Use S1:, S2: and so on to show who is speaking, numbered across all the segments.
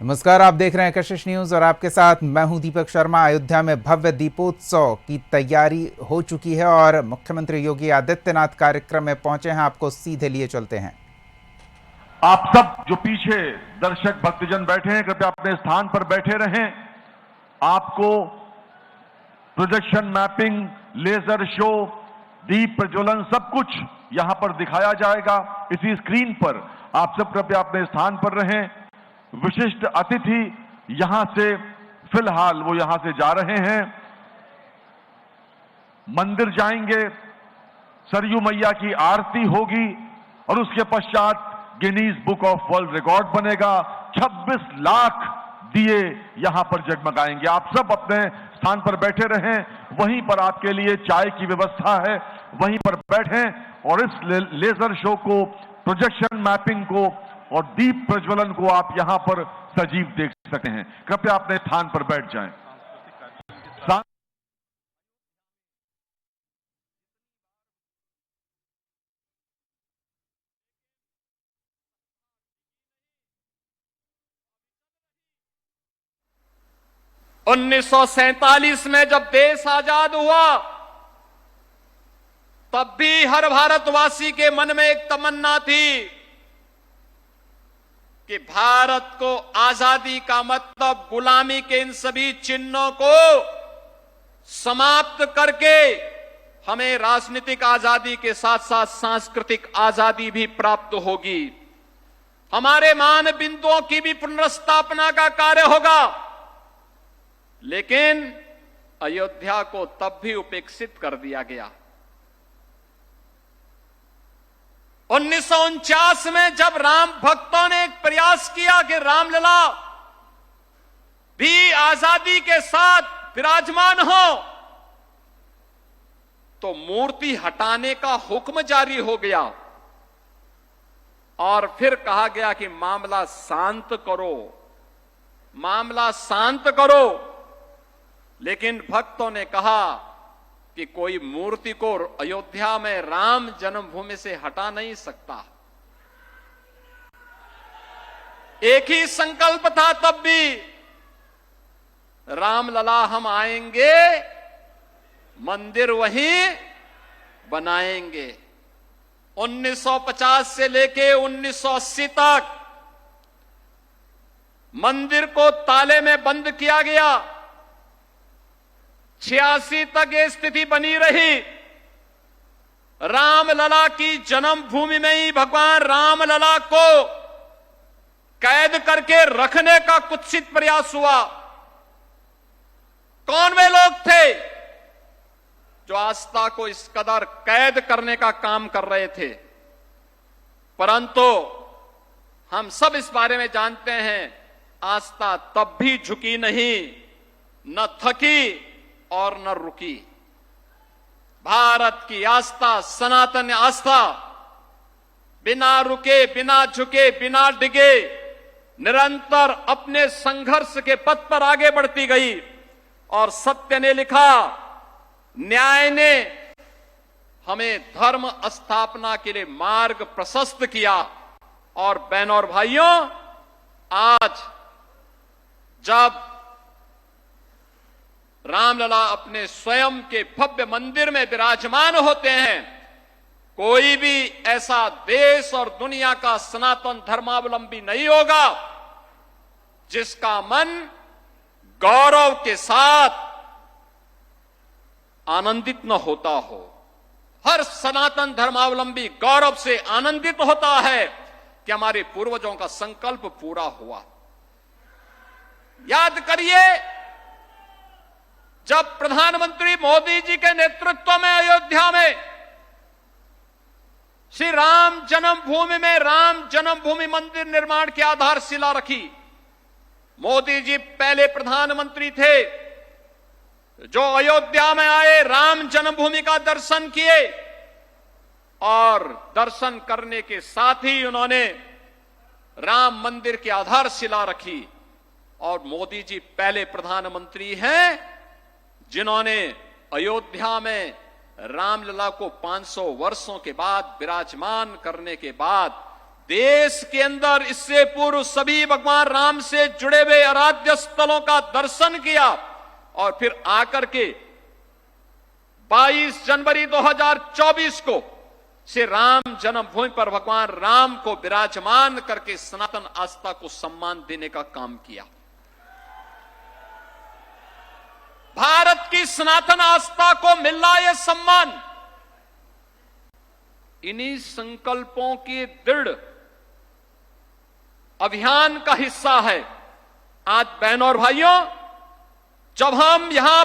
S1: नमस्कार, आप देख रहे हैं कशिश न्यूज और आपके साथ मैं हूं दीपक शर्मा। अयोध्या में भव्य दीपोत्सव की तैयारी हो चुकी है और मुख्यमंत्री योगी आदित्यनाथ कार्यक्रम में पहुंचे हैं। आपको सीधे लिए चलते हैं।
S2: आप सब जो पीछे दर्शक भक्तजन बैठे हैं, कृपया अपने स्थान पर बैठे रहें। आपको प्रोजेक्शन मैपिंग, लेजर शो, दीप प्रज्वलन सब कुछ यहां पर दिखाया जाएगा इसी स्क्रीन पर। आप सब कृपया अपने स्थान पर रहें। विशिष्ट अतिथि यहां से फिलहाल वो यहां से जा रहे हैं, मंदिर जाएंगे, सरयू मैया की आरती होगी और उसके पश्चात Guinness book of world record बनेगा। 26 लाख दिए यहां पर जगमगाएंगे। आप सब अपने स्थान पर बैठे रहें। वहीं पर आपके लिए चाय की व्यवस्था है, वहीं पर बैठें और इस लेजर शो को, प्रोजेक्शन मैपिंग को और दीप प्रज्वलन को आप यहां पर सजीव देख सकते हैं। कृपया अपने स्थान पर बैठ जाएं।
S3: 1947 में जब देश आजाद हुआ, तब भी हर भारतवासी के मन में एक तमन्ना थी कि भारत को आजादी का मतलब गुलामी के इन सभी चिन्हों को समाप्त करके हमें राजनीतिक आजादी के साथ साथ सांस्कृतिक आजादी भी प्राप्त होगी। हमारे मान बिंदुओं की भी पुनर्स्थापना का कार्य होगा। लेकिन अयोध्या को तब भी उपेक्षित कर दिया गया। 1949 में जब राम भक्तों ने एक प्रयास किया कि रामलला भी आजादी के साथ विराजमान हो, तो मूर्ति हटाने का हुक्म जारी हो गया और फिर कहा गया कि मामला शांत करो, मामला शांत करो। लेकिन भक्तों ने कहा कि कोई मूर्ति को अयोध्या में राम जन्मभूमि से हटा नहीं सकता। एक ही संकल्प था तब भी, रामलला हम आएंगे, मंदिर वहीं बनाएंगे। 1950 से लेके 1980 तक मंदिर को ताले में बंद किया गया। 86 तक ये स्थिति बनी रही। रामलला की जन्मभूमि में ही भगवान रामलला को कैद करके रखने का कुत्सित प्रयास हुआ। कौन वे लोग थे जो आस्था को इस कदर कैद करने का काम कर रहे थे? परंतु हम सब इस बारे में जानते हैं, आस्था तब भी झुकी नहीं, न थकी और न रुकी। भारत की आस्था, सनातन आस्था बिना रुके, बिना झुके, बिना डिगे निरंतर अपने संघर्ष के पथ पर आगे बढ़ती गई। और सत्य ने लिखा, न्याय ने हमें धर्म स्थापना के लिए मार्ग प्रशस्त किया। और बहनों और भाइयों, आज जब रामलला अपने स्वयं के भव्य मंदिर में विराजमान होते हैं, कोई भी ऐसा देश और दुनिया का सनातन धर्मावलंबी नहीं होगा जिसका मन गौरव के साथ आनंदित न होता हो। हर सनातन धर्मावलंबी गौरव से आनंदित होता है कि हमारे पूर्वजों का संकल्प पूरा हुआ। याद करिए, जब प्रधानमंत्री मोदी जी के नेतृत्व में अयोध्या में श्री राम जन्मभूमि में राम जन्मभूमि मंदिर निर्माण की आधारशिला रखी। मोदी जी पहले प्रधानमंत्री थे जो अयोध्या में आए, राम जन्मभूमि का दर्शन किए और दर्शन करने के साथ ही उन्होंने राम मंदिर की आधारशिला रखी। और मोदी जी पहले प्रधानमंत्री हैं जिन्होंने अयोध्या में रामलला को 500 वर्षों के बाद विराजमान करने के बाद देश के अंदर इससे पूर्व सभी भगवान राम से जुड़े हुए आराध्य स्थलों का दर्शन किया और फिर आकर के 22 जनवरी 2024 को से राम जन्मभूमि पर भगवान राम को विराजमान करके सनातन आस्था को सम्मान देने का काम किया। भारत की सनातन आस्था को मिल रहा यह सम्मान इन्हीं संकल्पों के दृढ़ अभियान का हिस्सा है। आज बहनों और भाइयों, जब हम यहां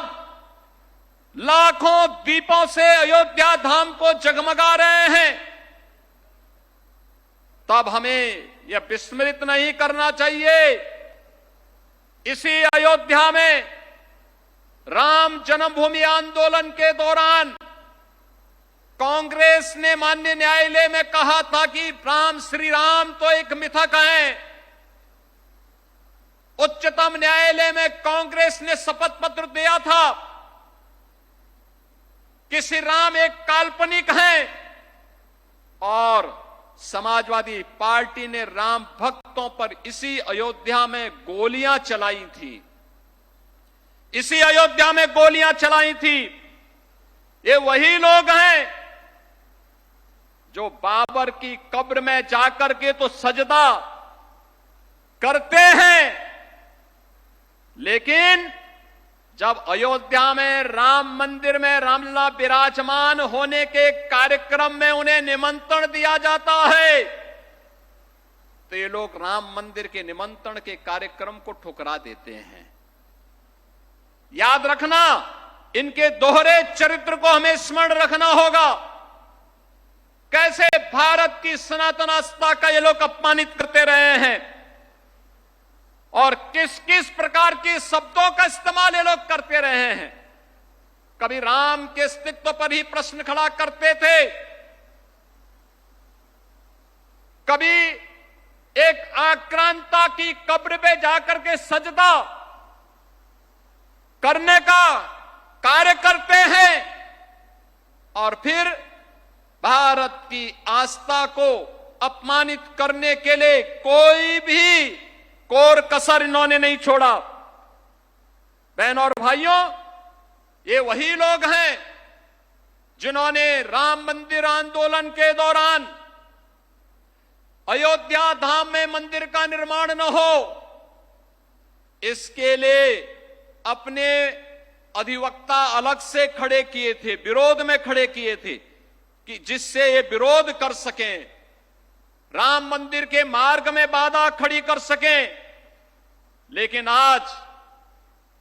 S3: लाखों दीपों से अयोध्या धाम को जगमगा रहे हैं, तब हमें यह विस्मृत नहीं करना चाहिए, इसी अयोध्या में राम जन्मभूमि आंदोलन के दौरान कांग्रेस ने माननीय न्यायालय में कहा था कि राम श्री राम तो एक मिथक है। उच्चतम न्यायालय में कांग्रेस ने शपथ पत्र दिया था कि श्री राम एक काल्पनिक हैं, और समाजवादी पार्टी ने राम भक्तों पर इसी अयोध्या में गोलियां चलाई थी, इसी अयोध्या में गोलियां चलाई थी। ये वही लोग हैं जो बाबर की कब्र में जाकर के तो सजदा करते हैं, लेकिन जब अयोध्या में राम मंदिर में रामलला विराजमान होने के कार्यक्रम में उन्हें निमंत्रण दिया जाता है, तो ये लोग राम मंदिर के निमंत्रण के कार्यक्रम को ठुकरा देते हैं। याद रखना, इनके दोहरे चरित्र को हमें स्मरण रखना होगा। कैसे भारत की सनातन आस्था का ये लोग अपमानित करते रहे हैं और किस किस प्रकार के शब्दों का इस्तेमाल ये लोग करते रहे हैं। कभी राम के अस्तित्व पर ही प्रश्न खड़ा करते थे, कभी एक आक्रांता की कब्र पे जाकर के सजदा करने का कार्य करते हैं, और फिर भारत की आस्था को अपमानित करने के लिए कोई भी कोर कसर इन्होंने नहीं छोड़ा। बहनों और भाइयों, ये वही लोग हैं जिन्होंने राम मंदिर आंदोलन के दौरान अयोध्या धाम में मंदिर का निर्माण न हो, इसके लिए अपने अधिवक्ता अलग से खड़े किए थे, विरोध में खड़े किए थे कि जिससे ये विरोध कर सकें, राम मंदिर के मार्ग में बाधा खड़ी कर सकें। लेकिन आज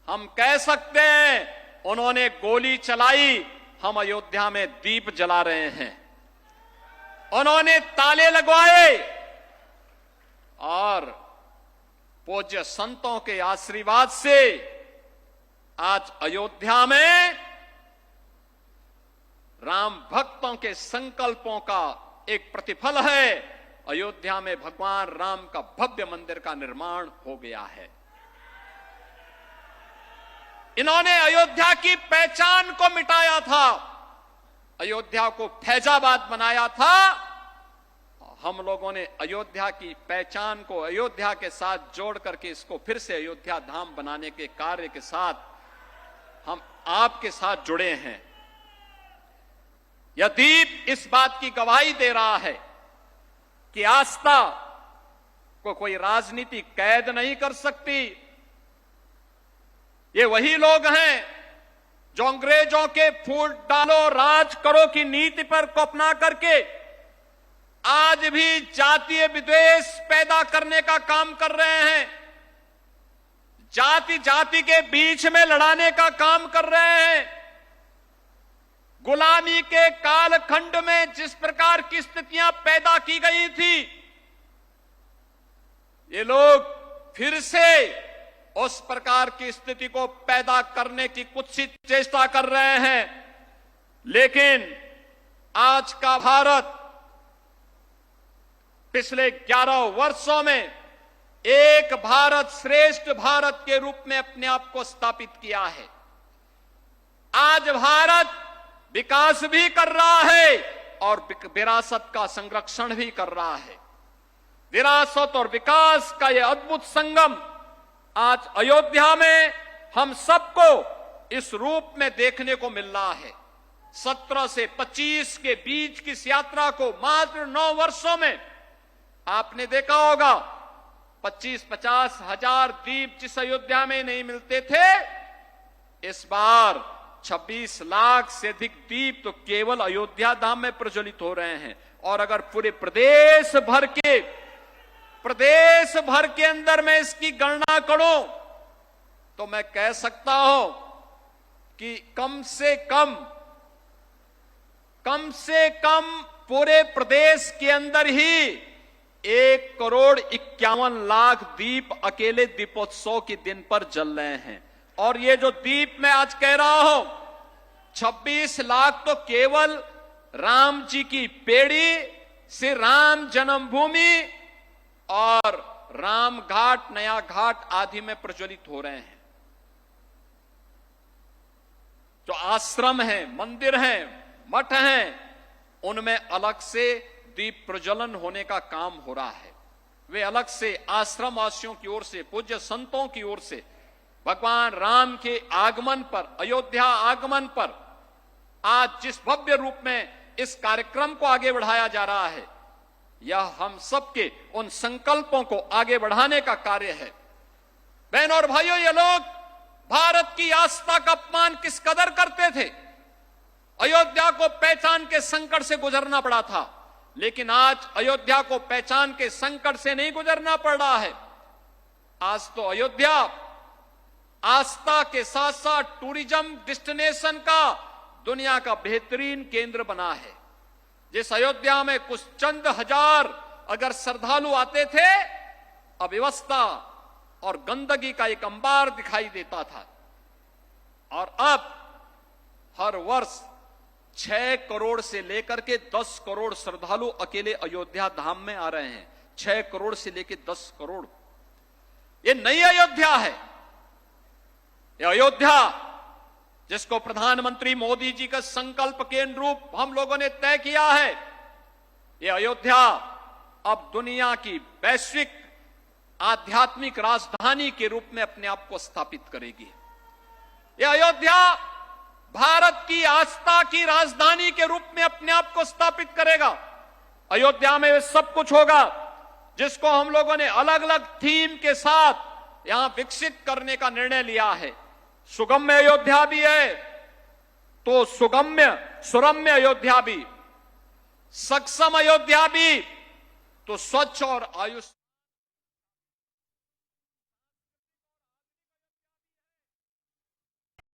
S3: हम कह सकते हैं उन्होंने गोली चलाई, हम अयोध्या में दीप जला रहे हैं। उन्होंने ताले लगवाए और पूज्य संतों के आशीर्वाद से आज अयोध्या में राम भक्तों के संकल्पों का एक प्रतिफल है। अयोध्या में भगवान राम का भव्य मंदिर का निर्माण हो गया है। इन्होंने अयोध्या की पहचान को मिटाया था, अयोध्या को फैजाबाद बनाया था। हम लोगों ने अयोध्या की पहचान को अयोध्या के साथ जोड़ करके इसको फिर से अयोध्या धाम बनाने के कार्य के साथ हम आपके साथ जुड़े हैं। यह दीप इस बात की गवाही दे रहा है कि आस्था को कोई राजनीति कैद नहीं कर सकती। ये वही लोग हैं जो अंग्रेजों के फूट डालो राज करो की नीति पर को अपना करके आज भी जातीय विद्वेष पैदा करने का काम कर रहे हैं, जाति जाति के बीच में लड़ाने का काम कर रहे हैं। गुलामी के कालखंड में जिस प्रकार की स्थितियां पैदा की गई थी, ये लोग फिर से उस प्रकार की स्थिति को पैदा करने की कुत्सित चेष्टा कर रहे हैं। लेकिन आज का भारत पिछले 11 वर्षों में एक भारत श्रेष्ठ भारत के रूप में अपने आप को स्थापित किया है। आज भारत विकास भी कर रहा है और विरासत का संरक्षण भी कर रहा है। विरासत और विकास का यह अद्भुत संगम आज अयोध्या में हम सबको इस रूप में देखने को मिल रहा है। 17 से 25 के बीच की इस यात्रा को मात्र 9 वर्षों में आपने देखा होगा 25-50 हजार दीप जिस अयोध्या में नहीं मिलते थे, इस बार 26 लाख से अधिक दीप तो केवल अयोध्या धाम में प्रज्वलित हो रहे हैं। और अगर पूरे प्रदेश भर के अंदर मैं इसकी गणना करूं तो मैं कह सकता हूं कि कम से कम पूरे प्रदेश के अंदर ही 1,51,00,000 दीप अकेले दीपोत्सव के दिन पर जल रहे हैं। और ये जो दीप मैं आज कह रहा हूं 26 लाख तो केवल राम जी की पेड़ी से राम जन्मभूमि और राम घाट, नया घाट आदि में प्रज्वलित हो रहे हैं। जो आश्रम हैं, मंदिर हैं, मठ हैं, उनमें अलग से दीप प्रज्वलन होने का काम हो रहा है। वे अलग से आश्रम वासियों की ओर से, पूज्य संतों की ओर से भगवान राम के आगमन पर, अयोध्या आगमन पर आज जिस भव्य रूप में इस कार्यक्रम को आगे बढ़ाया जा रहा है, यह हम सबके उन संकल्पों को आगे बढ़ाने का कार्य है। बहनों और भाइयों, ये लोग भारत की आस्था का अपमान किस कदर करते थे। अयोध्या को पहचान के संकट से गुजरना पड़ा था, लेकिन आज अयोध्या को पहचान के संकट से नहीं गुजरना पड़ रहा है। आज तो अयोध्या आस्था के साथ साथ टूरिज्म डेस्टिनेशन का दुनिया का बेहतरीन केंद्र बना है। जिस अयोध्या में कुछ चंद हजार अगर श्रद्धालु आते थे, अव्यवस्था और गंदगी का एक अंबार दिखाई देता था। और अब हर वर्ष 6 करोड़ से लेकर के 10 करोड़ श्रद्धालु अकेले अयोध्या धाम में आ रहे हैं। 6 करोड़ से लेकर 10 करोड़। ये नई अयोध्या है। ये अयोध्या जिसको प्रधानमंत्री मोदी जी का संकल्प के अनुरूप हम लोगों ने तय किया है, ये अयोध्या अब दुनिया की वैश्विक आध्यात्मिक राजधानी के रूप में अपने आप को स्थापित करेगी। ये अयोध्या भारत की आस्था की राजधानी के रूप में अपने आप को स्थापित करेगा। अयोध्या में सब कुछ होगा जिसको हम लोगों ने अलग अलग थीम के साथ यहां विकसित करने का निर्णय लिया है। सुगम्य अयोध्या भी है तो सुरम्य अयोध्या भी, सक्षम अयोध्या भी तो स्वच्छ और आयुष